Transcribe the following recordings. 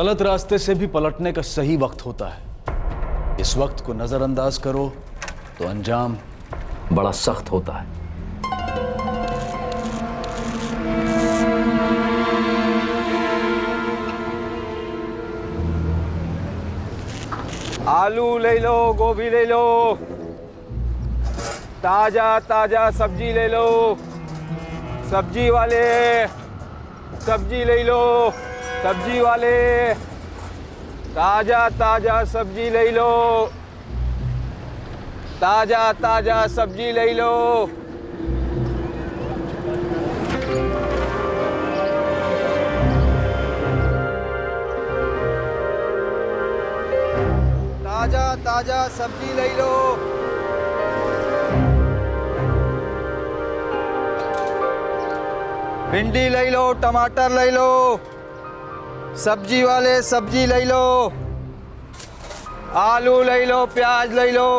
गलत रास्ते से भी पलटने का सही वक्त होता है। इस वक्त को नजरअंदाज करो तो अंजाम बड़ा सख्त होता है। आलू ले लो, गोभी ले लो, ताजा ताजा सब्जी ले लो। सब्जी वाले सब्जी ले लो, सब्जी वाले ताजा ताजा सब्जी ले लो, ताजा ताजा सब्जी ले लो। ताजा ताजा सब्जी ले लो। भिंडी ले लो, टमाटर ले लो, सब्जी वाले सब्जी ले लो, आलू ले लो, प्याज ले लो।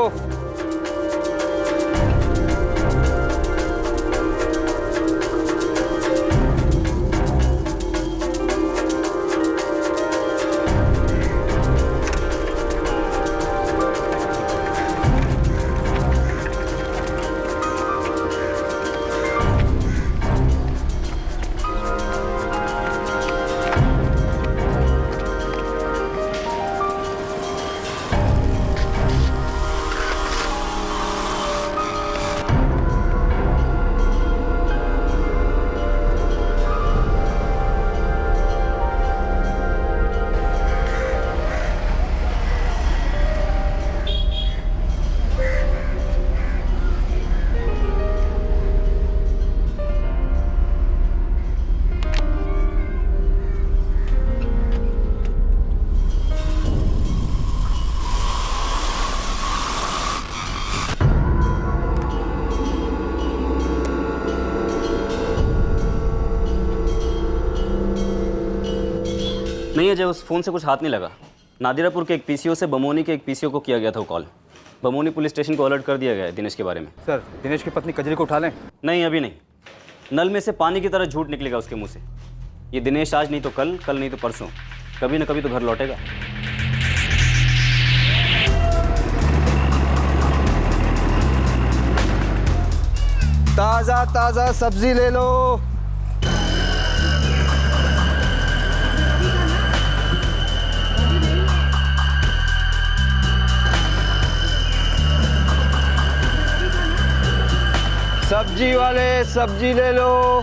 नहीं अजय, उस फ़ोन से कुछ हाथ नहीं लगा। नादिरापुर के एक पीसीओ से बमोनी के एक पीसीओ को किया गया था वो कॉल। बमोनी पुलिस स्टेशन को अलर्ट कर दिया गया है दिनेश के बारे में। सर, दिनेश की पत्नी कजरी को उठा लें? नहीं, अभी नहीं। नल में से पानी की तरह झूठ निकलेगा उसके मुंह से। ये दिनेश आज नहीं तो कल, कल नहीं तो परसों, कभी ना कभी तो घर लौटेगा। ताजा ताजा सब्जी ले लो। सब्जी वाले सब्जी ले लो,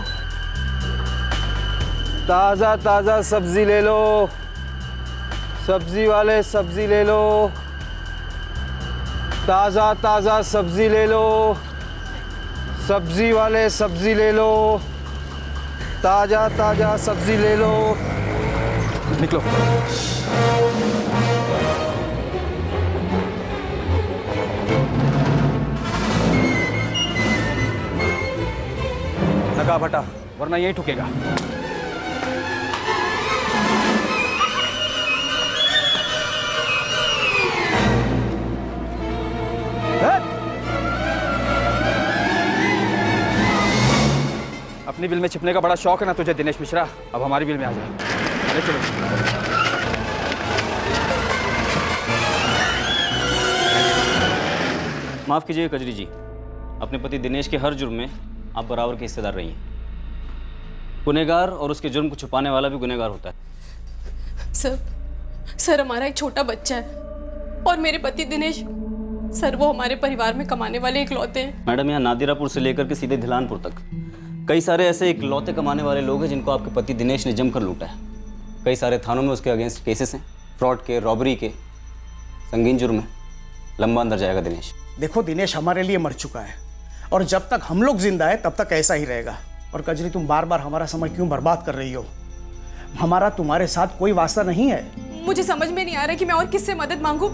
ताजा ताजा सब्जी ले लो, सब्जी वाले सब्जी ले लो, ताजा ताजा सब्जी ले लो, सब्जी वाले सब्जी ले लो, ताजा ताजा सब्जी ले लो। निकलो। नगा भटा, वरना यही ठुकेगा। अपनी बिल में छिपने का बड़ा शौक है ना तुझे दिनेश मिश्रा, अब हमारी बिल में आ जाए। अरे चलो। माफ़ कीजिएगा कजरी जी, अपने पति दिनेश के हर जुर्म में आप बराबर के हिस्सेदार रही हैं। गुनहगार और उसके जुर्म को छुपाने वाला भी गुनहगार होता है। सर हमारा एक छोटा बच्चा है और मेरे पति दिनेश, सर वो हमारे परिवार में कमाने वाले इकलौते हैं। मैडम, यहाँ नादिरापुर से लेकर के सीधे धिलानपुर तक कई सारे ऐसे इकलौते कमाने वाले लोग हैं जिनको आपके पति दिनेश ने जमकर लूटा है। कई सारे थानों में उसके अगेंस्ट केसेस हैं, फ्रॉड के, रॉबरी के, संगीन जुर्म है। लंबा अंदर जाएगा दिनेश। देखो, दिनेश हमारे लिए मर चुका है और जब तक हम लोग जिंदा है तब तक ऐसा ही रहेगा। और कजरी, तुम बार बार हमारा समय क्यों बर्बाद कर रही हो? हमारा तुम्हारे साथ कोई वास्ता नहीं है। मुझे समझ में नहीं आ रहा कि मैं और किससे मदद मांगू।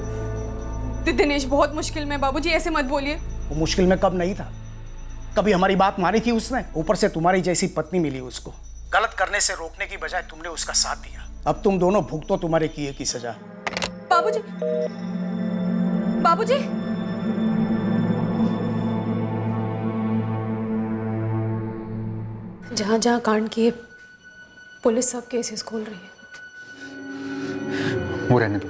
दिनेश बहुत मुश्किल में। बाबूजी ऐसे मत बोलिए। वो मुश्किल में कब नहीं था? कभी हमारी बात मानी थी उसने? ऊपर से तुम्हारी जैसी पत्नी मिली उसको। गलत करने से रोकने की बजाय तुमने उसका साथ दिया। अब तुम दोनों भुगतो तुम्हारे किए की सजा। बाबूजी, बाबूजी, जहाँ जहाँ कांड किए पुलिस सब केसेस खोल रही है। वो रहने दो।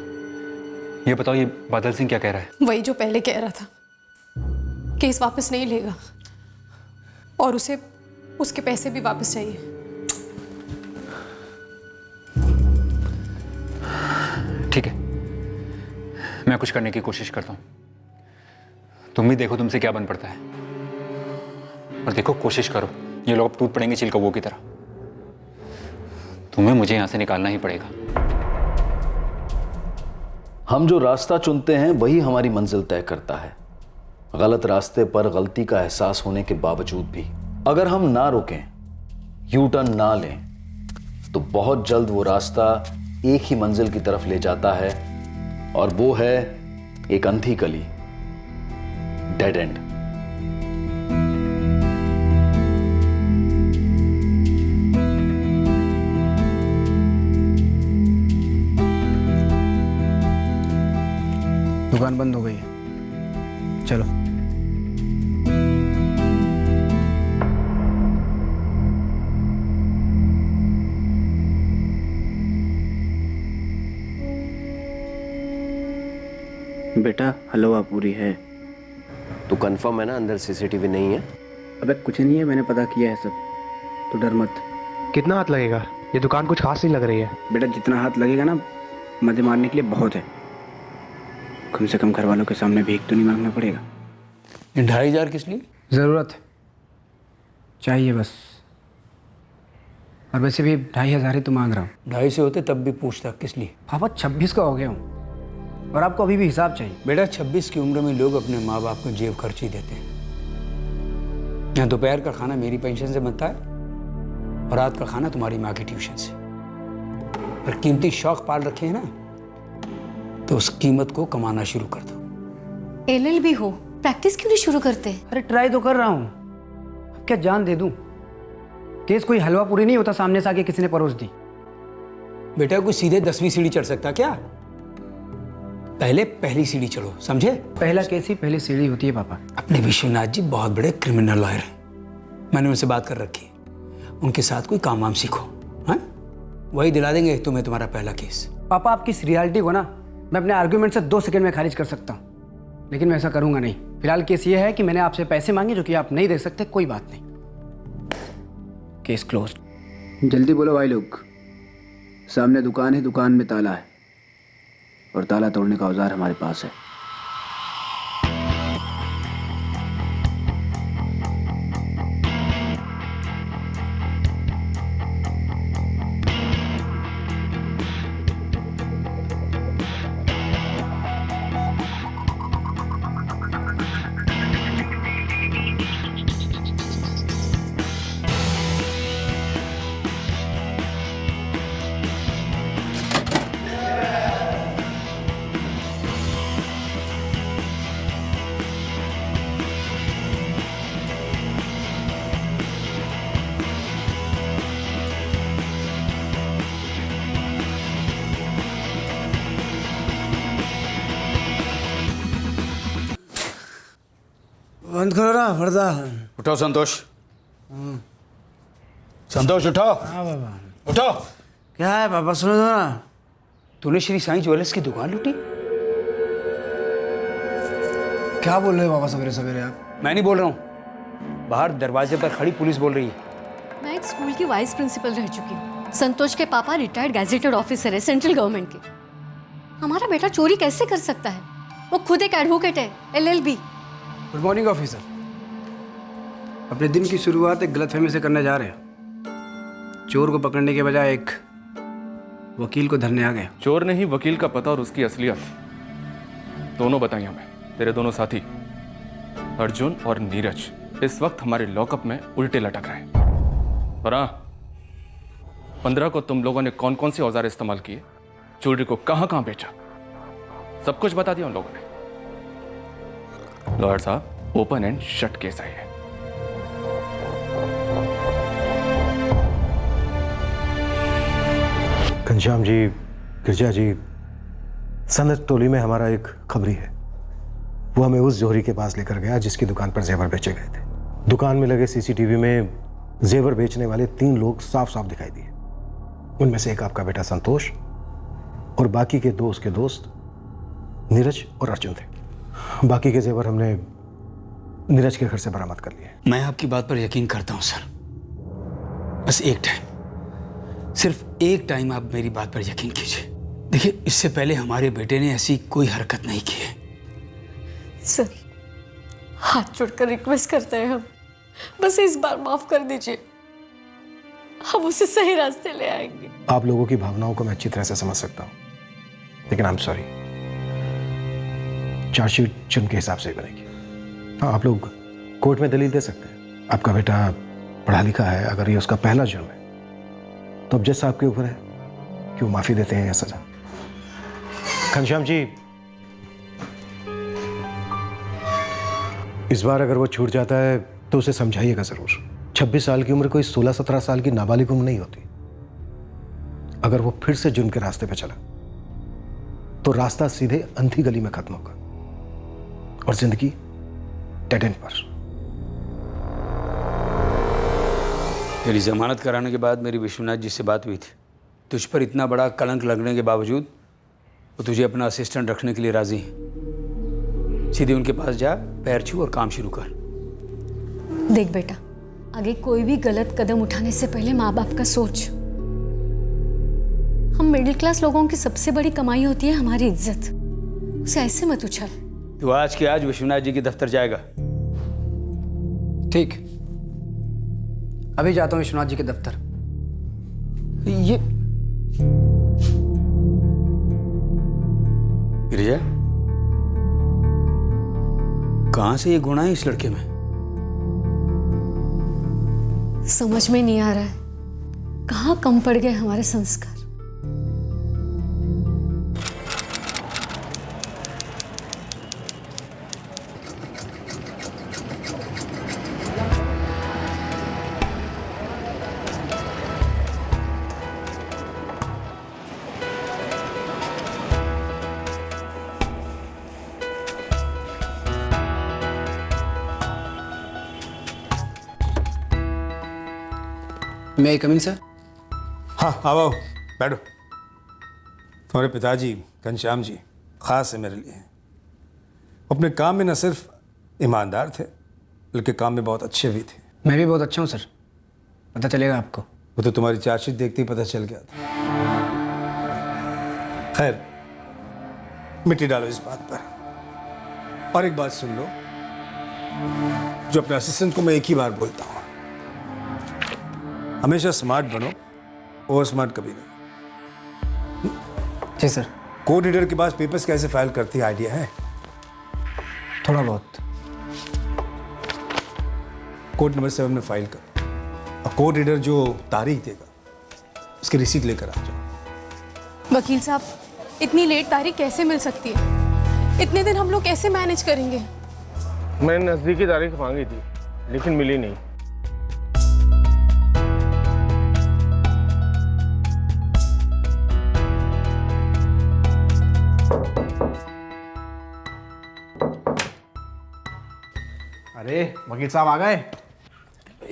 ये बताओ, ये बादल सिंह क्या कह रहा है? वही जो पहले कह रहा था, केस वापस नहीं लेगा और उसे उसके पैसे भी वापस चाहिए। ठीक है, मैं कुछ करने की कोशिश करता हूँ, तुम भी देखो तुमसे क्या बन पड़ता है। और देखो, कोशिश करो, ये लोग अब टूट पड़ेंगे चिल कौवों की तरह। तुम्हें मुझे यहां से निकालना ही पड़ेगा। हम जो रास्ता चुनते हैं वही हमारी मंजिल तय करता है। गलत रास्ते पर गलती का एहसास होने के बावजूद भी अगर हम ना रुकें, यू टर्न ना लें, तो बहुत जल्द वो रास्ता एक ही मंजिल की तरफ ले जाता है, और वो है एक अंधी गली, डेड एंड। दुकान बंद हो गई है, चलो। बेटा हलवा पूरी है। तो कंफर्म है ना अंदर सीसीटीवी नहीं है? अबे कुछ नहीं है, मैंने पता किया है सब, तो डर मत। कितना हाथ लगेगा? ये दुकान कुछ खास नहीं लग रही है। बेटा जितना हाथ लगेगा ना, मजे मारने के लिए बहुत है। कम से कम घर वालों के सामने भीख तो नहीं मांगना पड़ेगा। 2,500 किस लिए? ज़रूरत चाहिए बस। और वैसे भी 2,500 ही तो मांग रहा हूँ। 2,500 से होते तब भी पूछता किस लिए? पापा 26 का हो गया हूँ और आपको अभी भी हिसाब चाहिए। बेटा 26 की उम्र में लोग अपने माँ बाप को जेब खर्ची देते हैं। यहाँ दोपहर का खाना मेरी पेंशन से बनता है और रात का खाना तुम्हारी माँ की ट्यूशन से। और कीमती शौक पाल रखे हैं ना, तो उस कीमत को कमाना शुरू कर दो। LLB हो, प्रैक्टिस क्यों नहीं शुरू करते? अरे ट्राई तो कर रहा हूँ, अब क्या जान दे दूँ? केस कोई हलवा पूरी नहीं होता सामने से आके किसी ने परोस दी। बेटा कोई सीधे 10वीं सीढ़ी चढ़ सकता क्या? पहले पहली सीढ़ी चढ़ो, समझे? पहला केस ही पहली सीढ़ी होती है पापा। अपने विश्वनाथ जी बहुत बड़े क्रिमिनल लॉयर हैं, मैंने उनसे बात कर रखी है। उनके साथ कोई काम वाम सीखो, हाँ? वही दिला देंगे तुम्हें तुम्हारा पहला केस। पापा आपकी इस रियलिटी को ना मैं अपने आर्ग्यूमेंट से 2 सेकंड में खारिज कर सकता हूँ, लेकिन मैं ऐसा करूँगा नहीं। फिलहाल केस ये है कि मैंने आपसे पैसे मांगे जो कि आप नहीं दे सकते, कोई बात नहीं। Case closed. जल्दी बोलो भाई लोग, सामने दुकान है, दुकान में ताला है और ताला तोड़ने का औजार हमारे पास है। बंद करो ना पर्दा। उठो संतोष, संतोष उठो। हाँ बाबा। उठो। क्या है पापा, सुनो दो ना। तूने श्री साईं ज्वेलर्स की दुकान लूटी? क्या बोल रहे हो पापा सवेरे सवेरे आप? मैं नहीं बोल रहा हूँ, बाहर दरवाजे पर खड़ी पुलिस बोल रही है। मैं एक स्कूल की वाइस प्रिंसिपल रह चुकी हूँ। संतोष के पापा रिटायर्ड गैजेटेड ऑफिसर है सेंट्रल गवर्नमेंट के। हमारा बेटा चोरी कैसे कर सकता है? वो खुद एक एडवोकेट है, LLB। Good morning officer. अपने दिन की शुरुआत एक गलतफहमी से करने जा रहे हैं। चोर को पकड़ने के बजाय एक वकील को धरने आ गए। चोर ने ही वकील का पता और उसकी असलियत दोनों बताई हमें। तेरे दोनों साथी अर्जुन और नीरज इस वक्त हमारे लॉकअप में उल्टे लटक रहे हैं। और हाँ, 15 को तुम लोगों ने कौन कौन से औजार इस्तेमाल किए, ज्वेलरी को कहां कहां बेचा, सब कुछ बता दिया उन लोगों ने। लॉयर साहब, open and shut case I है। घनश्याम जी, गिरजा जी, सनत टोली में हमारा एक खबरी है। वो हमें उस जोहरी के पास लेकर गया जिसकी दुकान पर जेवर बेचे गए थे। दुकान में लगे CCTV में जेवर बेचने वाले 3 लोग साफ साफ दिखाई दिए। उनमें से एक आपका बेटा संतोष और बाकी के दो उसके दोस्त नीरज और अर्जुन थे। बाकी के जेवर हमने नीरज के घर से बरामद कर लिए। मैं आपकी बात पर यकीन करता हूं सर, बस एक टाइम, सिर्फ एक टाइम आप मेरी बात पर यकीन कीजिए। देखिए, इससे पहले हमारे बेटे ने ऐसी कोई हरकत नहीं की है। सर, हाथ जोड़कर रिक्वेस्ट करते हैं हम, बस इस बार माफ कर दीजिए, हम उसे सही रास्ते ले आएंगे। आप लोगों की भावनाओं को मैं अच्छी तरह से समझ सकता हूँ, लेकिन आई एम सॉरी, चार्जशीट जुर्म के हिसाब से बनेगी। हाँ, आप लोग कोर्ट में दलील दे सकते हैं, आपका बेटा पढ़ा लिखा है, अगर ये उसका पहला जुर्म है तो अब जज साहब के ऊपर है कि वो माफी देते हैं या सजा। घनश्याम जी, इस बार अगर वो छूट जाता है तो उसे समझाइएगा जरूर। 26 साल की उम्र कोई 16-17 साल की नाबालिग उम्र नहीं होती। अगर वो फिर से जुर्म के रास्ते पे चला तो रास्ता सीधे अंधी गली में खत्म होगा और जिंदगी डेड एंड पर। तेरी जमानत कराने के बाद मेरी विश्वनाथ जी से बात हुई थी। तुझ पर इतना बड़ा कलंक लगने के बावजूद वो तुझे अपना असिस्टेंट रखने के लिए राजी हैं। सीधे उनके पास जा, पैर छू और काम शुरू कर। देख बेटा, आगे कोई भी गलत कदम उठाने से पहले माँ बाप का सोच। हम मिडिल क्लास लोगों की सबसे बड़ी कमाई होती है हमारी इज्जत, उसे ऐसे मत उछाल। तू आज के आज विश्वनाथ जी के दफ्तर जाएगा। ठीक, अभी जाता हूँ विश्वनाथ जी के दफ्तर। ये गिरिजा, कहां से ये गुण है इस लड़के में? समझ में नहीं आ रहा है, कहाँ कम पड़ गए हमारे संस्कार। मैं कम इन सर? हाँ, आओ बैठो। तुम्हारे पिताजी घनश्याम जी खास है मेरे लिए। अपने काम में न सिर्फ ईमानदार थे बल्कि काम में बहुत अच्छे भी थे। मैं भी बहुत अच्छा हूँ सर, पता चलेगा आपको। वो तो तुम्हारी चार्जशीट देखते ही पता चल गया था। खैर, मिट्टी डालो इस बात पर। और एक बात सुन लो, जो अपने असिस्टेंट को मैं एक ही बार बोलता हूँ, हमेशा स्मार्ट बनो, ओवर स्मार्ट कभी नहीं। जी सर। कोर्ट रीडर के पास पेपर्स कैसे फाइल करती है आइडिया है? थोड़ा बहुत। कोर्ट नंबर 7 में फाइल कर, और कोर्ट रीडर जो तारीख देगा उसकी रिसीट लेकर आ जाओ। वकील साहब, इतनी लेट तारीख कैसे मिल सकती है? इतने दिन हम लोग कैसे मैनेज करेंगे? मैंने नज़दीकी तारीख मांगी थी लेकिन मिली नहीं। अरे वकील साहब आ गए।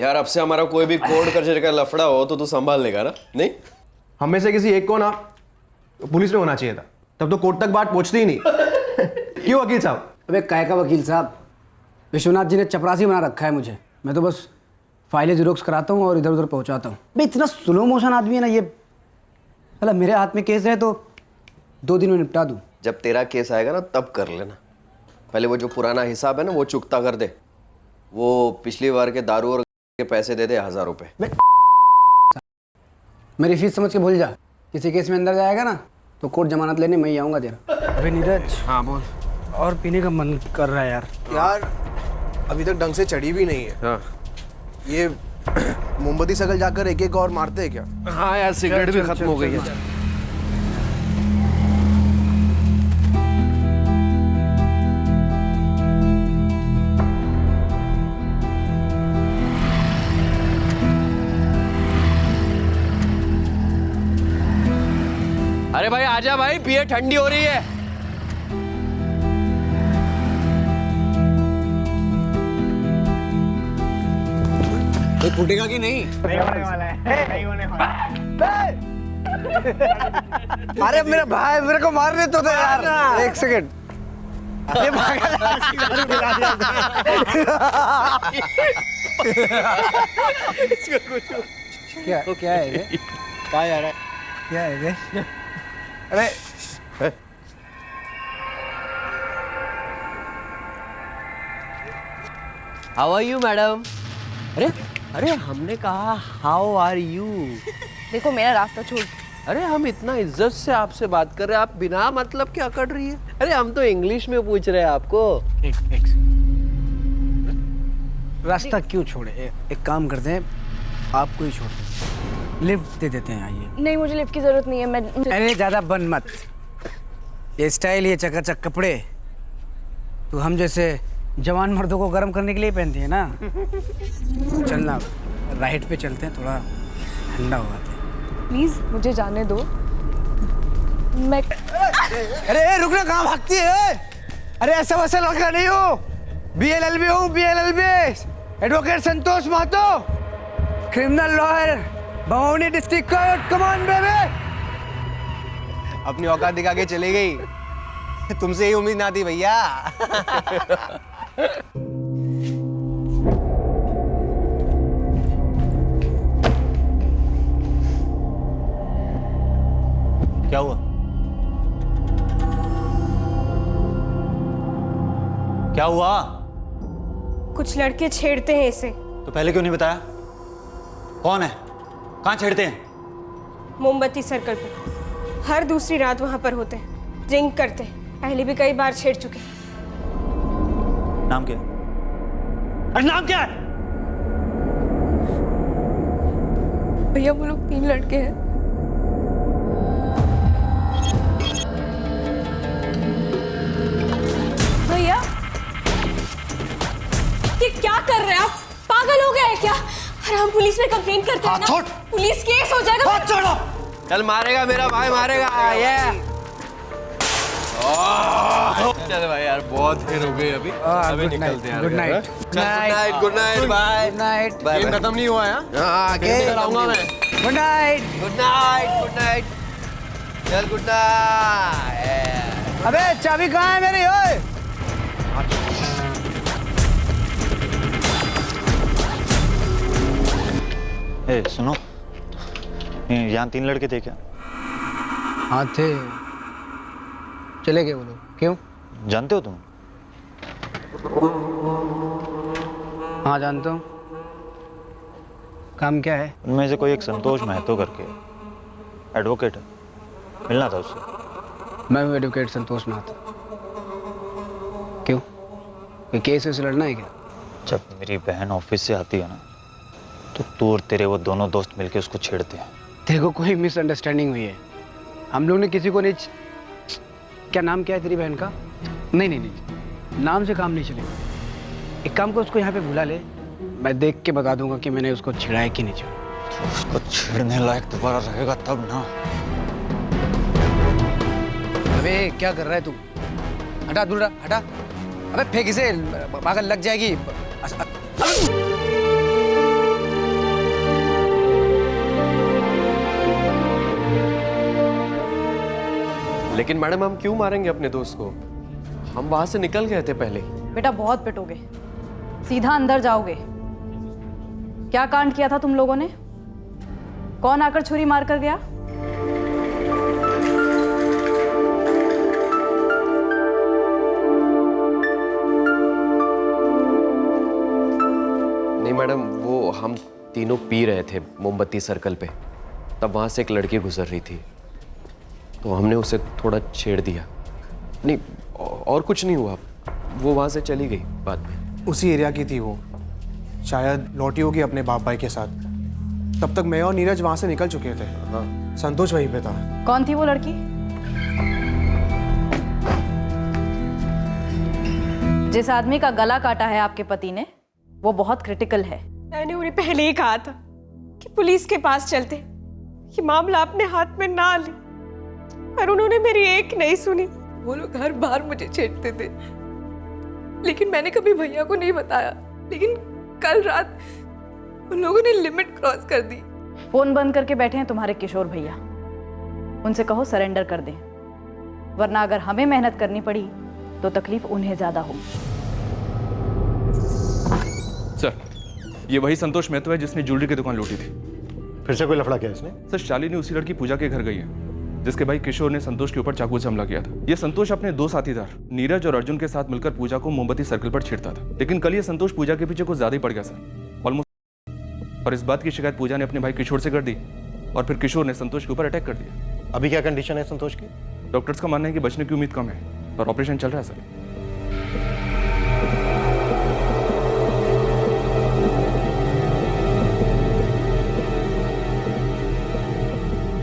यार, अब से हमारा कोई भी कोर्ट कचहरी का लफड़ा हो तो तू संभाल लेगा ना? नहीं, हम में से किसी एक को ना पुलिस में होना चाहिए था, तब तो कोर्ट तक बात पहुंचती ही नहीं। क्यों वकील साहब? अबे काय का वकील साहब, विश्वनाथ जी ने चपरासी बना रखा है मुझे। मैं तो बस फाइलें जेरोक्स कराता हूँ और इधर उधर पहुँचाता हूँ। भाई इतना स्लो मोशन आदमी है ना ये। अला मेरे हाथ में केस है तो 2 दिन में निपटा दूँ। जब तेरा केस आएगा ना तब कर लेना। पहले वो जो पुराना हिसाब है ना वो चुकता कर दे। वो पिछली बार के दारू और के पैसे दे दे 1000 रुपए। मेरी फीस समझ के भूल जा। किसी केस में अंदर जाएगा ना तो कोर्ट जमानत लेने मैं ही आऊँगा तेरा। अबे नीरज, हाँ बोल। और पीने का मन कर रहा है यार। यार अभी तक ढंग से चढ़ी भी नहीं है। हाँ। ये मोमबत्ती सकल जाकर एक एक और मारते हैं क्या? हाँ यार, सिगरेट भी खत्म हो गई है। अरे भाई आजा भाई, पिए, ठंडी हो रही है। फूटेगा कि नहीं? नहीं होने वाला है, नहीं होने वाला है। अरे मेरा भाई मेरे को मारने तो दे यार, एक सेकंड। ये क्या क्या है ये? कहाँ जा रहा है? क्या है ये? अरे हाउ आर यू मैडम? अरे अरे हमने कहा हाउ आर यू। देखो मेरा रास्ता छोड़। अरे हम इतना इज्जत से आपसे बात कर रहे हैं, आप बिना मतलब क्या कर रही है? अरे हम तो इंग्लिश में पूछ रहे हैं आपको। एक रास्ता क्यों छोड़े? एक काम करते हैं, आपको ही छोड़ दें, लिफ्ट दे देते हैं। आइए। नहीं मुझे लिफ्ट की जरूरत नहीं है, मैं अरे ज्यादा बन मत। ये स्टाइल, ये चकाचक कपड़े तो हम जैसे जवान मर्दों को गर्म करने के लिए पहनती है ना। चलना, राइट पे चलते हैं, थोड़ा ठंडा होगा। प्लीज मुझे जाने दो। मैं अरे रुकना, कहाँ भागती है? अरे ऐसा वैसा लड़का नहीं हो, BLLB हूँ, BLLB advocate Santosh Mahato, criminal lawyer, Bamauni district court. Come on baby. अपनी औकात दिखा के चली गई, तुमसे ही उम्मीद ना थी भैया। क्या हुआ? क्या हुआ? कुछ लड़के छेड़ते हैं इसे। तो पहले क्यों नहीं बताया? कौन है? कहाँ छेड़ते हैं? मोमबत्ती सर्कल पे हर दूसरी रात वहां पर होते हैं, ड्रिंक करते हैं, पहले भी कई बार छेड़ चुके हैं। नाम क्या है? अरे नाम क्या है? भैया वो लोग 3 लड़के हैं। भैया ये क्या कर रहे हैं आप? पागल हो गए हैं क्या? अरे हम पुलिस में कंप्लेन करते हैं ना, पुलिस केस हो जाएगा। हाथ छोड़ो। कल मारेगा मेरा भाई, मारेगा ये। चल भाई यार, बहुत देर हो गई अभी निकलते हैं। Good night. Good night, good night, bye. Good night. Game खत्म नहीं हुआ है? आऊंगा मैं। Good night. Good night, good night, चल गुड नाइट। अबे चाबी कहाँ है मेरी? ओए ए सुनो, यहाँ 3 लड़के थे क्या? हाँ थे, चले गए वो लोग। क्यों? जानते हो तुम? हाँ जानता हूँ। काम क्या है? उनमें से कोई एक संतोष महतो करके एडवोकेट है, मिलना था उससे। मैं हूँ एडवोकेट संतोष महतो। क्यों, कोई केस से लड़ना है क्या? जब मेरी बहन ऑफिस से आती है ना, तो तू और तेरे वो दोनों दोस्त मिलके उसको छेड़ते हैं। देखो कोई मिसअंडरस्टैंडिंग हुई है, हम लोग ने किसी को नहीं। क्या नाम क्या है तेरी बहन का? नहीं नहीं नहीं, नाम से काम नहीं चलेगा। एक काम को, उसको यहाँ पे बुला ले, मैं देख के बता दूंगा कि मैंने उसको छेड़ा कि नहीं छेड़ा। तो उसको छेड़ने लायक दोबारा रहेगा तब ना। अबे क्या कर रहा है तू? हटा दूर रहा, हटा। अबे फेंक इसे, पागल लग जाएगी। लेकिन मैडम हम क्यों मारेंगे अपने दोस्त को? हम वहां से निकल गए थे पहले। बेटा बहुत पिटोगे, सीधा अंदर जाओगे। क्या कांड किया था तुम लोगों ने? कौन आकर छुरी मार कर गया? नहीं मैडम, वो हम तीनों पी रहे थे मोमबत्ती सर्कल पे, तब वहां से एक लड़की गुजर रही थी, तो हमने उसे थोड़ा छेड़ दिया। नहीं और कुछ नहीं हुआ, वो वहां से चली गई बाद में। उसी एरिया की थी वो, शायद लौटी होगी अपने बाप भाई के साथ। तब तक मैं और नीरज वहां से निकल चुके थे। हाँ, संतोष वहीं पे था। कौन थी वो लड़की? जिस आदमी का गला काटा है आपके पति ने, वो बहुत क्रिटिकल है। मैंने उन्हें पहले ही कहा था कि पुलिस के पास चलते, ये मामला अपने हाथ में ना ले, पर उन्होंने मेरी एक नहीं सुनी। वो लोग हर बार मुझे छेड़ते थे, लेकिन मैंने कभी भैया को नहीं बताया। लेकिन कल रात उन लोगों ने लिमिट क्रॉस कर दी। फोन बंद करके बैठे हैं तुम्हारे किशोर भैया। उनसे कहो सरेंडर कर दें, वरना अगर हमें मेहनत करनी पड़ी तो तकलीफ उन्हें ज़्यादा होगी। सर, ये वही संतोष मेहतो है जिसने ज्वेलरी की दुकान लूटी थी। फिर से कोई लफड़ा किया इसने? सर, शालिनी उसी लड़की पूजा के घर गई है जिसके भाई किशोर ने संतोष के ऊपर चाकू से हमला किया था। ये संतोष अपने दो साथीदार नीरज और अर्जुन के साथ मिलकर पूजा को मोमबत्ती सर्कल पर छेड़ता था, लेकिन कल ये संतोष पूजा के पीछे कुछ ज्यादा ही पड़ गया सर, ऑलमोस्ट। और इस बात की शिकायत पूजा ने अपने भाई किशोर से कर दी और फिर किशोर ने संतोष के ऊपर अटैक कर दिया। अभी क्या कंडीशन है संतोष की? डॉक्टर्स का मानना है कि बचने की उम्मीद कम है और ऑपरेशन चल रहा है सर।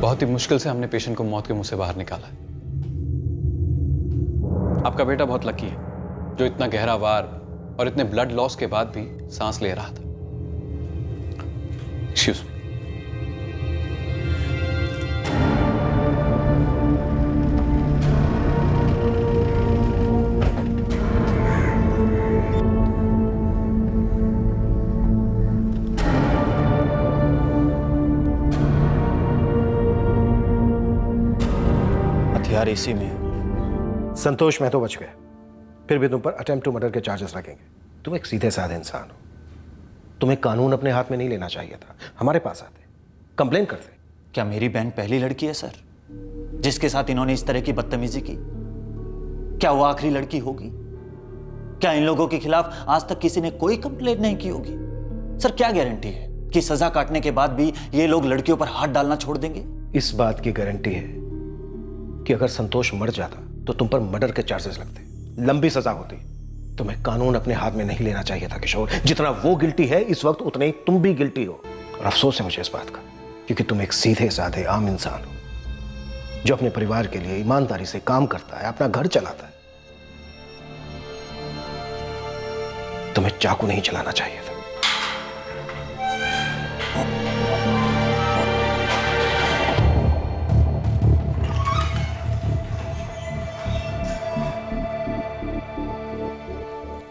बहुत ही मुश्किल से हमने पेशेंट को मौत के मुंह से बाहर निकाला। आपका बेटा बहुत लकी है जो इतना गहरा वार और इतने ब्लड लॉस के बाद भी सांस ले रहा था। Excuse me. हथियार इसी में। संतोष में तो बच गए, फिर भी तुम पर अटेम्प्ट टू मर्डर के चार्जेस लगेंगे। तुम एक सीधे साधे इंसान हो, तुम्हें कानून अपने हाथ में नहीं लेना चाहिए था। हमारे पास आते, कंप्लेन करते। क्या मेरी बहन पहली लड़की है सर जिसके साथ इन्होंने इस तरह की बदतमीजी की? क्या वो आखिरी लड़की होगी? क्या इन लोगों के खिलाफ आज तक किसी ने कोई कंप्लेंट नहीं की होगी? सर, क्या गारंटी है कि सजा काटने के बाद भी ये लोग लड़कियों पर हाथ डालना छोड़ देंगे? इस बात की गारंटी है कि अगर संतोष मर जाता तो तुम पर मर्डर के चार्जेस लगते, लंबी सजा होती। तुम्हें कानून अपने हाथ में नहीं लेना चाहिए था किशोर। जितना वो गिल्टी है इस वक्त उतने ही तुम भी गिल्टी हो। और अफसोस है मुझे इस बात का, क्योंकि तुम एक सीधे साधे आम इंसान हो जो अपने परिवार के लिए ईमानदारी से काम करता है, अपना घर चलाता है। तुम्हें चाकू नहीं चलाना चाहिए था।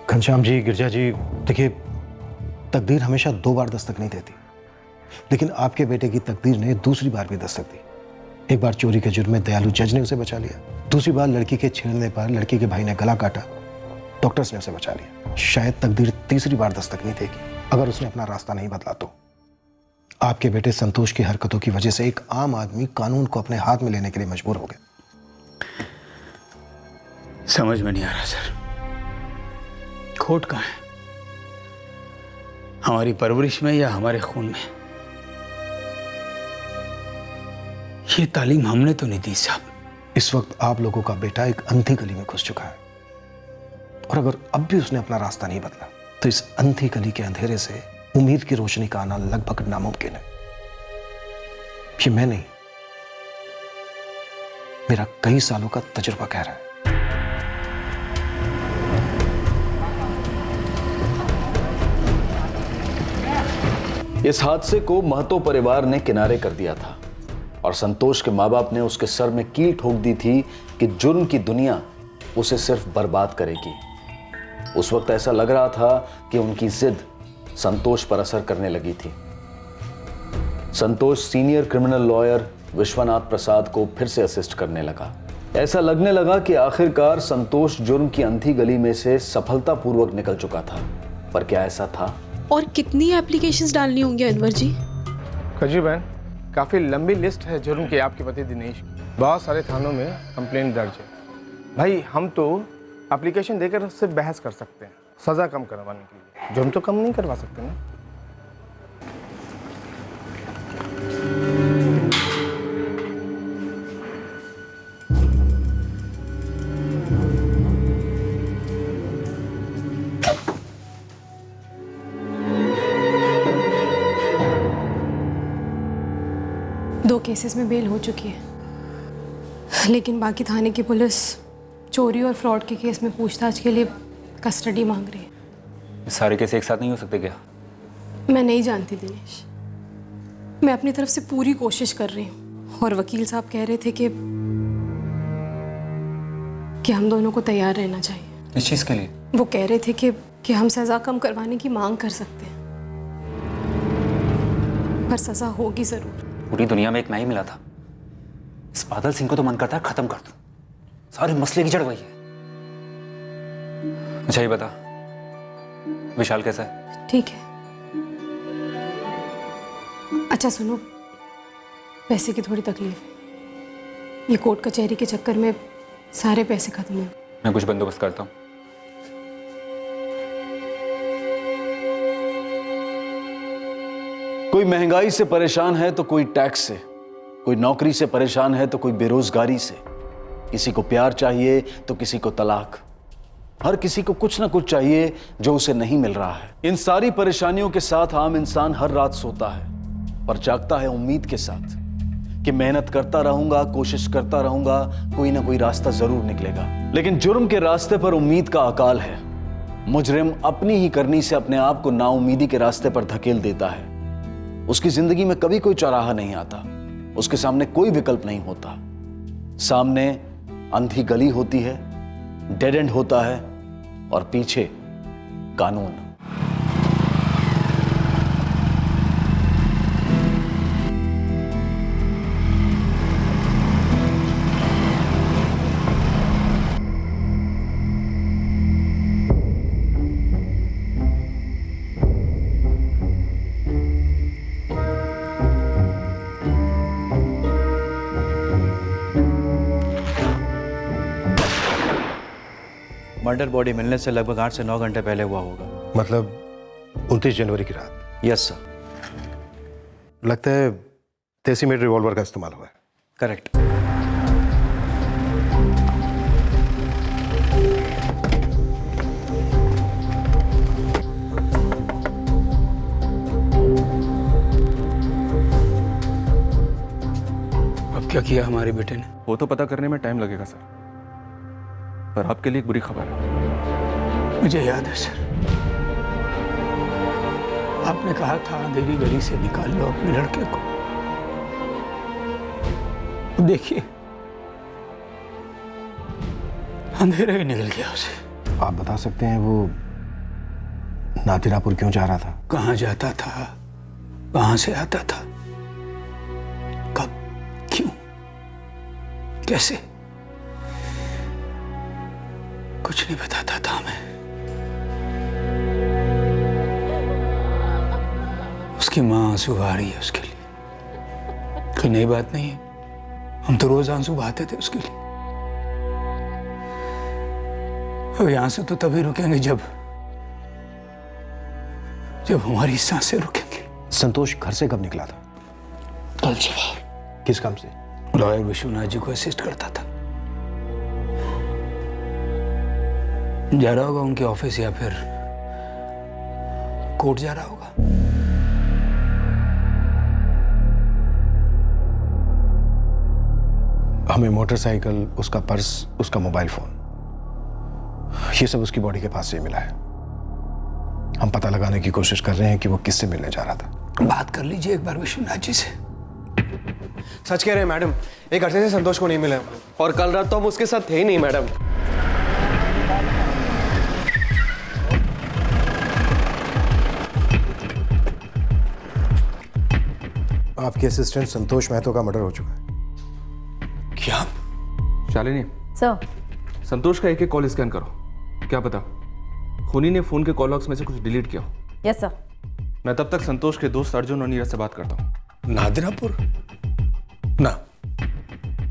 घनश्याम जी, गिरजा जी, देखिए, तकदीर हमेशा दो बार दस्तक नहीं देती, लेकिन आपके बेटे की तकदीर ने दूसरी बार भी दस्तक दी। एक बार चोरी के जुर्म में दयालु जज ने उसे बचा लिया, दूसरी बार लड़की के छेड़ने पर लड़की के भाई ने गला काटा, डॉक्टर्स ने उसे बचा लिया। शायद तकदीर तीसरी बार दस्तक नहीं देगी अगर उसने अपना रास्ता नहीं बदला तो। आपके बेटे संतोष की हरकतों की वजह से एक आम आदमी कानून को अपने हाथ में लेने के लिए मजबूर हो गया। समझ में नहीं आ रहा सर, खोट कहाँ है? हमारी परवरिश में या हमारे खून में? ये तालीम हमने तो नहीं दी साहब। इस वक्त आप लोगों का बेटा एक अंधी गली में घुस चुका है, और अगर अब भी उसने अपना रास्ता नहीं बदला तो इस अंधी गली के अंधेरे से उम्मीद की रोशनी का आना लगभग नामुमकिन है। ये मैं नहीं, मेरा कई सालों का तजुर्बा कह रहा है। इस हादसे को महतो परिवार ने किनारे कर दिया था और संतोष के माँ बाप ने उसके सर में कील ठोक दी थी कि जुर्म की दुनिया उसे सिर्फ बर्बाद करेगी। उस वक्त ऐसा लग रहा था कि उनकी जिद संतोष पर असर करने लगी थी। संतोष सीनियर क्रिमिनल लॉयर विश्वनाथ प्रसाद को फिर से असिस्ट करने लगा। ऐसा लगने लगा कि आखिरकार संतोष जुर्म की अंधी गली में से सफलतापूर्वक निकल चुका था। पर क्या ऐसा था? और कितनी एप्लीकेशंस डालनी होंगी अनवर जी? खजी बहन, काफ़ी लंबी लिस्ट है जुर्म की आपके पति दिनेश की। बहुत सारे थानों में कंप्लेंट दर्ज है। भाई, हम तो एप्लीकेशन देकर उससे बहस कर सकते हैं सज़ा कम करवाने के लिए, जुर्म तो कम नहीं करवा सकते ना। दो केसेस में बेल हो चुकी है, लेकिन बाकी थाने की पुलिस चोरी और फ्रॉड के केस में पूछताछ के लिए कस्टडी मांग रही है। सारे केस एक साथ नहीं हो सकते क्या? मैं नहीं जानती दिनेश, मैं अपनी तरफ से पूरी कोशिश कर रही हूँ और वकील साहब कह रहे थे कि हम दोनों को तैयार रहना चाहिए। इस चीज़ के लिए? वो कह रहे थे कि हम सज़ा कम करवाने की मांग कर सकते हैं, पर सज़ा होगी ज़रूर। पूरी दुनिया में एक नहीं मिला था इस बादल सिंह को तो मन करता है खत्म कर दूं। सारे मसले की जड़ वही है। अच्छा ये बता, विशाल कैसा है? ठीक है। अच्छा सुनो, पैसे की थोड़ी तकलीफ है। ये कोर्ट कचहरी के चक्कर में सारे पैसे खत्म हो। मैं कुछ बंदोबस्त करता हूँ। कोई महंगाई से परेशान है तो कोई टैक्स से, कोई नौकरी से परेशान है तो कोई बेरोजगारी से, किसी को प्यार चाहिए तो किसी को तलाक। हर किसी को कुछ ना कुछ चाहिए जो उसे नहीं मिल रहा है। इन सारी परेशानियों के साथ आम इंसान हर रात सोता है, पर जागता है उम्मीद के साथ कि मेहनत करता रहूंगा, कोशिश करता रहूंगा, कोई ना कोई रास्ता जरूर निकलेगा। लेकिन जुर्म के रास्ते पर उम्मीद का अकाल है। मुजरिम अपनी ही करनी से अपने आप को नाउमीदी के रास्ते पर धकेल देता है। उसकी जिंदगी में कभी कोई चौराहा नहीं आता, उसके सामने कोई विकल्प नहीं होता। सामने अंधी गली होती है, डेड एंड होता है, और पीछे कानून। मर्डर बॉडी मिलने से लगभग 8 से 9 घंटे पहले हुआ होगा। मतलब 29 जनवरी की रात? Yes sir. लगता है 83 मेड रिवॉल्वर का इस्तेमाल हुआ है। करेक्ट। अब क्या किया हमारे बेटे ने? वो तो पता करने में टाइम लगेगा सर, पर आपके लिए एक बुरी खबर है। मुझे याद है सर, आपने कहा था अंधेरी गली से निकाल लो अपने लड़के को। देखिए अंधेरा ही निकल गया उसे। आप बता सकते हैं वो नादिरापुर क्यों जा रहा था? कहाँ जाता था, कहाँ से आता था, कब, क्यों, कैसे, कुछ नहीं बताता था हमें। उसकी माँ आंसू बहा रही है उसके लिए। कोई नई बात नहीं है, हम तो रोज आंसू बहाते थे उसके लिए। अब ये आंसू तो तभी रुकेंगे जब हमारी सांसें रुकेंगी। संतोष घर से कब निकला था? कल सुबह। किस काम से? लॉयर विश्वनाथ जी को असिस्ट करता था। जा रहा होगा उनके ऑफिस या फिर कोर्ट जा रहा होगा। हमें मोटरसाइकिल, उसका पर्स, उसका मोबाइल फोन, ये सब उसकी बॉडी के पास से मिला है। हम पता लगाने की कोशिश कर रहे हैं कि वो किससे मिलने जा रहा था। बात कर लीजिए एक बार विश्वनाथ जी से। सच कह रहे हैं मैडम, एक अरसे से संतोष को नहीं मिला। और कल रात तो हम उसके साथ थे ही नहीं मैडम। आपके असिस्टेंट संतोष महतो का मर्डर हो चुका है। क्या? शालिनी सर, संतोष का एक कॉल स्कैन करो। क्या पता खूनी ने फोन के कॉल लॉग्स में से कुछ डिलीट किया हो। Yes sir. मैं तब तक संतोष के दोस्त अर्जुन और नीरज से बात करता हूँ। नादिरापुर? ना,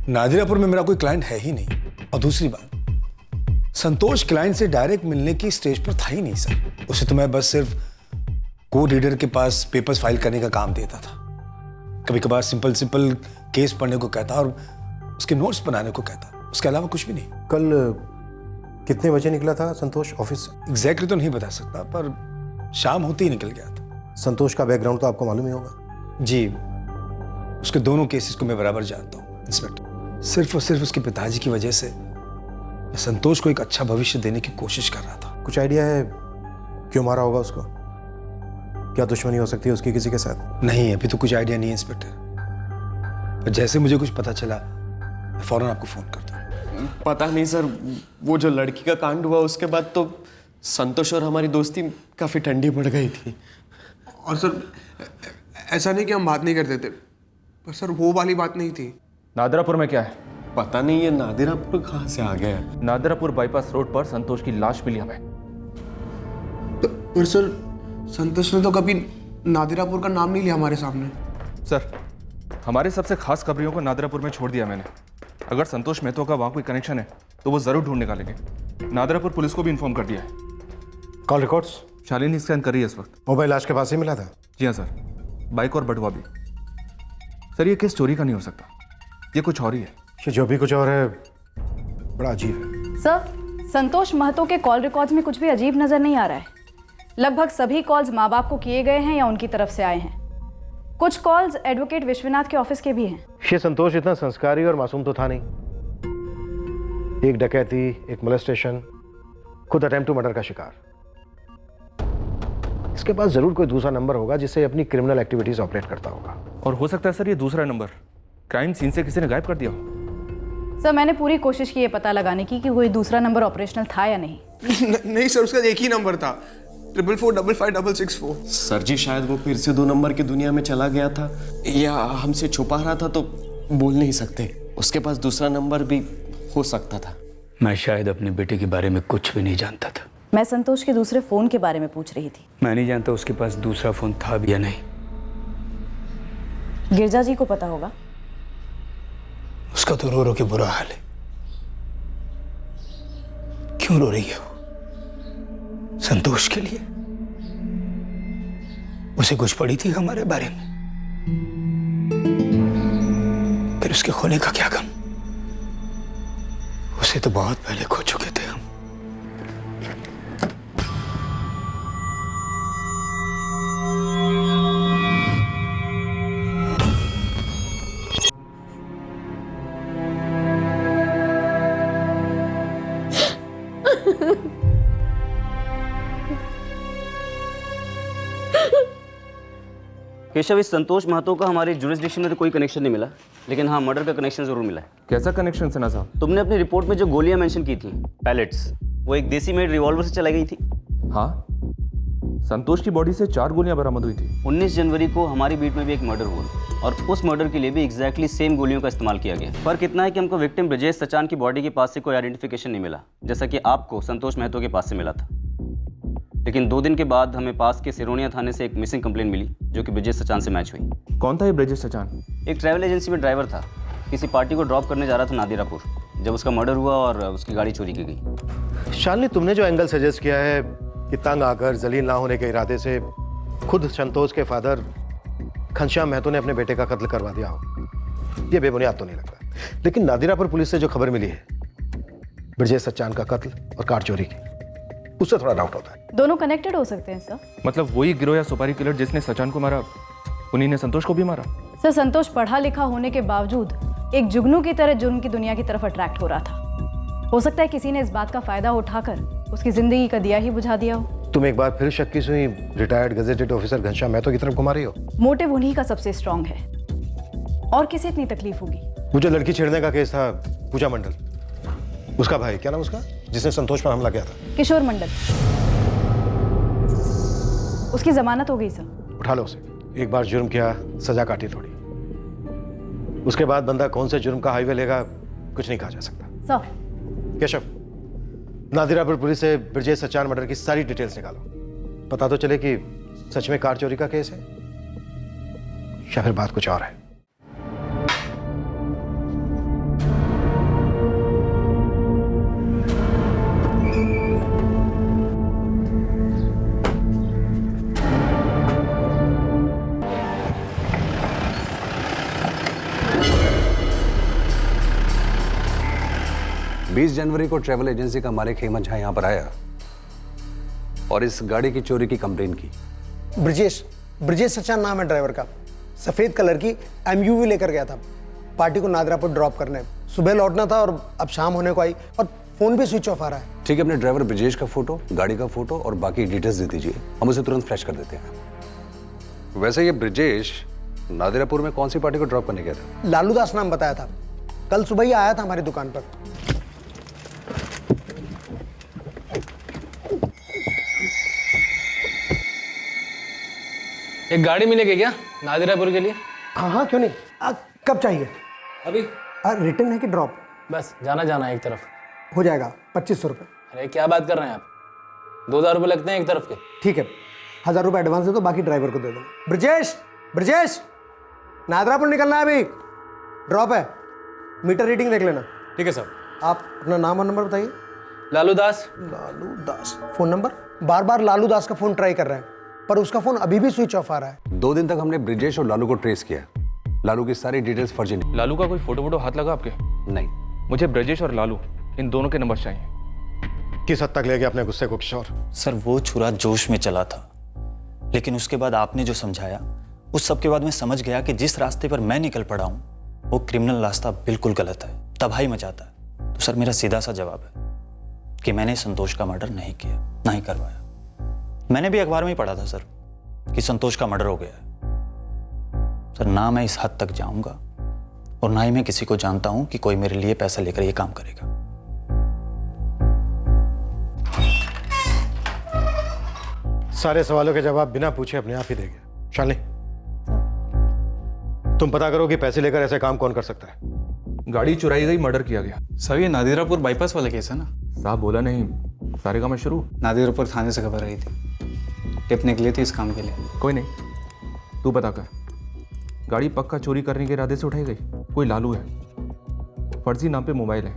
नादिरापुर में मेरा कोई क्लाइंट है ही नहीं। और दूसरी बात, संतोष क्लाइंट से डायरेक्ट मिलने की स्टेज पर था ही नहीं सर। उसे तो मैं बस सिर्फ कोर्ट रीडर के पास पेपर्स फाइल करने का काम देता था। कभी कभार सिंपल केस पढ़ने को कहता और उसके नोट्स बनाने को कहता, उसके अलावा कुछ भी नहीं। कल कितने बजे निकला था संतोष ऑफिस से? एग्जैक्टली तो नहीं बता सकता, पर शाम होते ही निकल गया था। संतोष का बैकग्राउंड तो आपको मालूम ही होगा। जी, उसके दोनों केसेस को मैं बराबर जानता हूँ इंस्पेक्टर। सिर्फ और सिर्फ उसके पिताजी की वजह से मैं संतोष को एक अच्छा भविष्य देने की कोशिश कर रहा था। कुछ आइडिया है क्यों मारा होगा उसको? क्या दुश्मनी हो सकती है उसकी किसी के साथ? नहीं, अभी तो कुछ आइडिया नहीं है इंस्पेक्टर, पर जैसे मुझे कुछ पता चला मैं फौरन आपको फोन करता हूँ। पता नहीं सर, वो जो लड़की का कांड हुआ उसके बाद तो संतोष और हमारी दोस्ती काफी ठंडी पड़ गई थी। और सर ऐसा नहीं कि हम बात नहीं करते थे, पर सर वो वाली बात नहीं थी। नादरापुर में क्या है? पता नहीं, ये नादिरापुर कहाँ से आ गया है? नादरापुर बाईपास रोड पर संतोष की लाश मिली हमें। पर सर, संतोष ने तो कभी नादिरापुर का नाम नहीं लिया हमारे सामने। सर, हमारे सबसे खास खबरियों को नादरापुर में छोड़ दिया मैंने। अगर संतोष मेहतो का वहाँ कोई कनेक्शन है तो वो जरूर ढूंढ निकालेंगे। नादरापुर पुलिस को भी इन्फॉर्म कर दिया है। कॉल रिकॉर्ड्स शालिनी स्कैन कर रही है इस वक्त। मोबाइल लाश के पास ही मिला था? जी हाँ सर, बाइक और बटुआ भी। सर, ये केस चोरी का नहीं हो सकता, ये कुछ और ही है। ये जो भी कुछ और है बड़ा अजीब है। सर, संतोष महतो के कॉल रिकॉर्ड्स में कुछ भी अजीब नजर नहीं आ रहा है। लगभग सभी कॉल्स माँ बाप को किए गए हैं या उनकी तरफ से आए हैं। कुछ कॉल्स एडवोकेट विश्वनाथ के ऑफिस के भी हैं। ये संतोष इतना संस्कारी और मासूम तो था नहीं। एक डकैती, एक मोलेस्टेशन, खुद अटेम्प्ट टू मर्डर का शिकार। इसके पास जरूर कोई दूसरा नंबर होगा जिससे अपनी क्रिमिनल एक्टिविटीज ऑपरेट करता होगा। और हो सकता है सर ये दूसरा नंबर क्राइम सीन से किसी ने गायब कर दिया हो। सर, मैंने पूरी कोशिश की ये पता लगाने की कि कोई दूसरा नंबर ऑपरेशनल था या नहीं। नहीं सर, उसका एक ही नंबर था, 444556664। सर जी, शायद वो फिर से 2 नंबर की दुनिया में चला गया था या हमसे छुपा रहा था तो बोल नहीं सकते। उसके पास दूसरा नंबर भी हो सकता था। मैं शायद अपने बेटे के बारे में कुछ भी नहीं जानता था। मैं संतोष के दूसरे फोन के बारे में पूछ रही थी। मैं नहीं जानता उसके पास दूसरा फोन था भी या नहीं। गिरजा जी को पता होगा। उसका तो रो रो के बुरा हाल है। क्यों रो रही है वो? संतोष के लिए। उसे कुछ पड़ी थी हमारे बारे में, फिर उसके खोने का क्या गम? उसे तो बहुत पहले खो चुके थे हम। केशव, इस संतोष महतो का हमारे जुरिस्डिक्शन में तो कोई कनेक्शन नहीं मिला, लेकिन हाँ मर्डर का कनेक्शन जरूर मिला है। कैसा कनेक्शन सना साहब? तुमने अपनी रिपोर्ट में जो गोलियां मेंशन की थी, पैलेट्स, वो एक देसी मेड रिवॉल्वर से चलाई गई थी। हाँ, संतोष की बॉडी से 4 गोलियां बरामद हुई थी। 19 जनवरी को हमारी बीट में भी एक मर्डर हुआ और उस मर्डर के लिए भी एग्जैक्टली सेम गोलियों का इस्तेमाल किया गया। फर्क इतना है कि हमको विक्टिम ब्रजेश सचान की बॉडी के पास से कोई आइडेंटिफिकेशन नहीं मिला, जैसा कि आपको संतोष महतो के पास से मिला था। लेकिन 2 दिन के बाद हमें पास के सिरोनिया थाने से एक मिसिंग कंप्लेंट मिली जो कि ब्रजेश सचान से मैच हुई। कौन था ये ब्रजेश सचान? एक ट्रैवल एजेंसी में ड्राइवर था, किसी पार्टी को ड्रॉप करने जा रहा था नादिरापुर, जब उसका मर्डर हुआ और उसकी गाड़ी चोरी की गई। शालिनी, तुमने जो एंगल सजेस्ट किया है कि तंग आकर जलील ना होने के इरादे से खुद संतोष के फादर घनश्याम महतो ने अपने बेटे का कत्ल करवा दिया हो, यह बेबुनियाद तो नहीं लगता। लेकिन नादिरापुर पुलिस से जो खबर मिली है ब्रजेश सचान का कत्ल और कार चोरी की, उससे थोड़ा डाउट होता है। दोनों कनेक्टेड हो सकते हैं सर। मतलब वही गिरोह या सुपारी किलर जिसने सचान को मारा, उन्हीं ने संतोष को भी मारा? सर, संतोष पढ़ा लिखा होने के बावजूद एक जुगनू की तरह जुर्म की दुनिया की तरफ अट्रैक्ट हो रहा था। हो सकता है किसी ने इस बात का फायदा उठाकर उसकी जिंदगी का दिया ही बुझा दिया हो। तुम एक बार फिर शक की सुई retired gazetted officer Ghanshyam Mahato की तरफ घुमा रही हो। मोटिव उन्हीं का सबसे स्ट्रांग है, और किसे इतनी तकलीफ होगी? वो जो लड़की छेड़ने का केस था, पूजा मंडल, उसका भाई, क्या नाम उसका, जिसने संतोष पर हमला किया था? किशोर मंडल। उसकी जमानत हो गई सर। उठा लो उसे। एक बार जुर्म किया, सजा काटी थोड़ी, उसके बाद बंदा कौन से जुर्म का हाईवे लेगा कुछ नहीं कहा जा सकता। सर, केशव, नादिरापुर पुलिस से ब्रजेश सचान मर्डर की सारी डिटेल्स निकालो, पता तो चले कि सच में कार चोरी का केस है या फिर बात कुछ और है। जनवरी को ट्रैवल एजेंसी का मालिक हेमंत झा यहाँ पर आया और इस गाड़ी की चोरी की कंप्लेन की। ब्रजेश सचान नाम है ड्राइवर का। सफेद कलर की एमयूवी लेकर गया था, पार्टी को नादिरापुर ड्रॉप करने। सुबह लौटना था और अब शाम होने को आई और फोन भी स्विच ऑफ आ रहा है। ठीक है, अपने ड्राइवर ब्रजेश का फोटो, गाड़ी का फोटो और बाकी डिटेल्स दे दीजिए, हम उसे तुरंत फ्लैश कर देते हैं। वैसे ये ब्रजेश नादिरापुर में कौन सी पार्टी को ड्रॉप करने गया था? लालूदास नाम बताया था, कल सुबह ही आया था हमारी दुकान पर। एक गाड़ी मिलेगी क्या नादिरापुर के लिए? हाँ हाँ, क्यों नहीं। कब चाहिए? अभी रिटर्न है कि ड्रॉप? बस जाना एक तरफ। हो जाएगा 2500 रुपये। अरे क्या बात कर रहे हैं आप, 2000 रुपये लगते हैं एक तरफ के। ठीक है, 1000 रुपये एडवांस दे दो, बाकी ड्राइवर को दे दो। ब्रजेश नादरापुर निकलना है अभी, ड्रॉप है, मीटर रीडिंग देख लेना। ठीक है सर। आप अपना नाम और नंबर बताइए। लालू दास। Phone number? बार बार लालू दास का फ़ोन ट्राई कर रहे हैं, पर उसका फ़ोन अभी भी स्विच ऑफ आ रहा है। 2 दिन तक हमने ब्रिजेश और लालू को ट्रेस किया। लालू की सारी डिटेल्स फर्जी नहीं। लालू का कोई फोटो हाथ लगा आपके? नहीं। मुझे ब्रजेश और लालू इन दोनों के नंबर चाहिए। किस हद तक ले गया अपने गुस्से को किशोर? सर वो छुरा जोश में चला था, लेकिन उसके बाद आपने जो समझाया उस सब के बाद मैं समझ गया कि जिस रास्ते पर मैं निकल पड़ा हूं वो क्रिमिनल रास्ता बिल्कुल गलत है, तबाही मचाता है। तो सर मेरा सीधा सा जवाब है कि मैंने संतोष का मर्डर नहीं किया, ना ही करवाया। मैंने भी अखबार में ही पढ़ा था सर कि संतोष का मर्डर हो गया है। सर ना मैं इस हद तक जाऊंगा और ना ही मैं किसी को जानता हूं कि कोई मेरे लिए पैसा लेकर ये काम करेगा। सारे सवालों के जवाब बिना पूछे अपने आप ही दे गया। शालिनी, तुम पता करो कि पैसे लेकर ऐसे काम कौन कर सकता है। गाड़ी चुराई गई, मर्डर किया गया। सर ये नादिरापुर बाईपास वाला केस है ना? साहब बोला नहीं, सारे काम शुरू। नादिरापुर थाने से खबर आई थी, टिप निकली थी इस काम के लिए। कोई नहीं, तू पता कर। गाड़ी पक्का चोरी करने के इरादे से उठाई गई। कोई लालू है, फर्जी नाम पे मोबाइल है,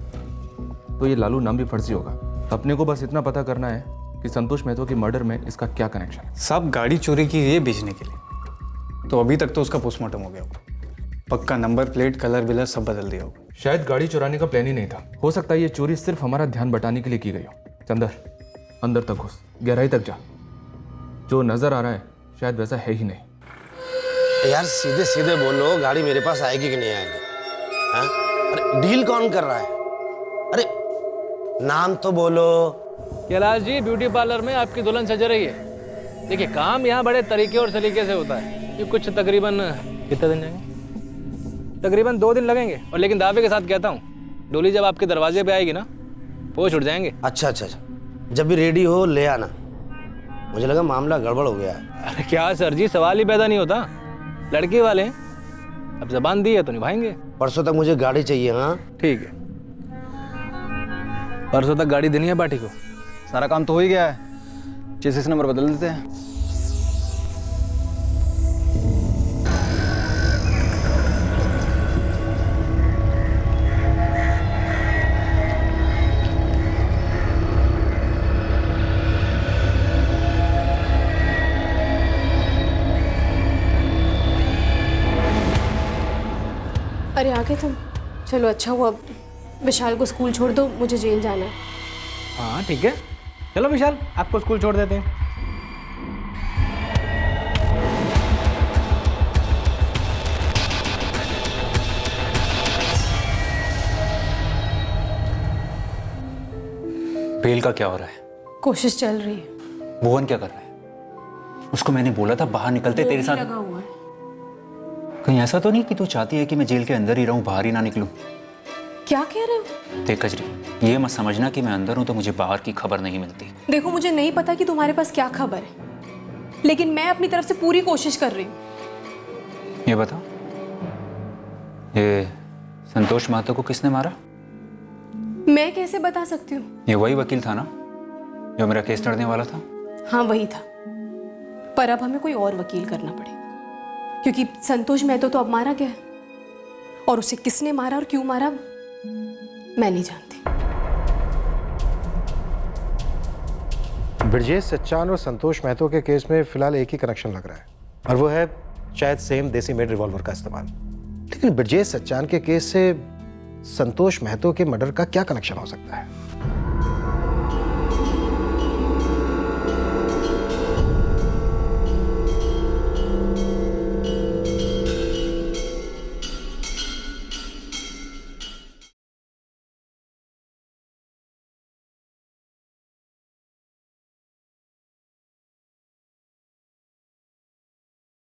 तो ये लालू नाम भी फर्जी होगा। अपने को बस इतना पता करना है कि संतोष मेहतो के मर्डर में इसका क्या कनेक्शन है। साहब गाड़ी चोरी की ये बेचने के लिए, तो अभी तक तो उसका पोस्टमार्टम हो गया होगा। पक्का नंबर प्लेट, कलर विलर सब बदल दिया होगा। शायद गाड़ी चुराने का प्लान ही नहीं था। हो सकता है ये चोरी सिर्फ हमारा ध्यान बटाने के लिए की गई हो। चंदर, अंदर तक घुस, गहराई तक जा। जो नजर आ रहा है शायद वैसा है ही नहीं। यार सीधे सीधे बोलो, गाड़ी मेरे पास आएगी कि नहीं आएगी? हाँ? अरे डील कौन कर रहा है? अरे नाम तो बोलो। कैलाश जी, ब्यूटी पार्लर में आपकी दुल्हन सज रही है। देखिए काम यहाँ बड़े तरीके और सलीके से होता है। ये कुछ तकरीबन कितने दिन जाएंगे? तकरीबन 2 दिन लगेंगे। और लेकिन दावे के साथ कहता हूँ, डोली जब आपके दरवाजे पे आएगी ना, वो छुट जाएंगे। अच्छा, जब भी रेडी हो ले आना। मुझे लगा मामला गड़बड़ हो गया है। अरे क्या सर जी, सवाल ही पैदा नहीं होता। लड़के वाले हैं, अब जबान दी है तो निभाएंगे। परसों तक मुझे गाड़ी चाहिए। हाँ ठीक है, परसों तक गाड़ी देनी है पार्टी को। सारा काम तो हो ही गया है, चेसिस नंबर बदल देते हैं। अरे आ गए तुम? चलो अच्छा हुआ, विशाल को स्कूल छोड़ दो, मुझे जेल जाना है। हाँ ठीक है, चलो विशाल आपको स्कूल छोड़ देते हैं। बेल का क्या हो रहा है? कोशिश चल रही है। भुवन क्या कर रहा है? उसको मैंने बोला था बाहर निकलते तेरे साथ। लगा हुआ है। कहीं ऐसा तो नहीं कि तू चाहती है कि मैं जेल के अंदर ही रहूं, बाहर ही ना निकलूं? क्या कह रहे हो? देख कजरी, ये मत समझना कि मैं अंदर हूं तो मुझे बाहर की खबर नहीं मिलती। देखो मुझे नहीं पता कि तुम्हारे पास क्या खबर है, लेकिन मैं अपनी तरफ से पूरी कोशिश कर रही हूँ। ये बता, ये संतोष महतो को किसने मारा? मैं कैसे बता सकती हूँ? ये वही वकील था ना जो मेरा केस लड़ने वाला था? हाँ वही था, पर अब हमें कोई और वकील करना पड़ेगा, क्योंकि संतोष महतो तो अब मारा गया है, और उसे किसने मारा और क्यों मारा मैं नहीं जानती। ब्रजेश सच्चान और संतोष महतो के केस में फिलहाल एक ही कनेक्शन लग रहा है, और वो है शायद सेम देसी मेड रिवॉल्वर का इस्तेमाल। लेकिन ब्रजेश सच्चान के केस से संतोष महतो के मर्डर का क्या कनेक्शन हो सकता है?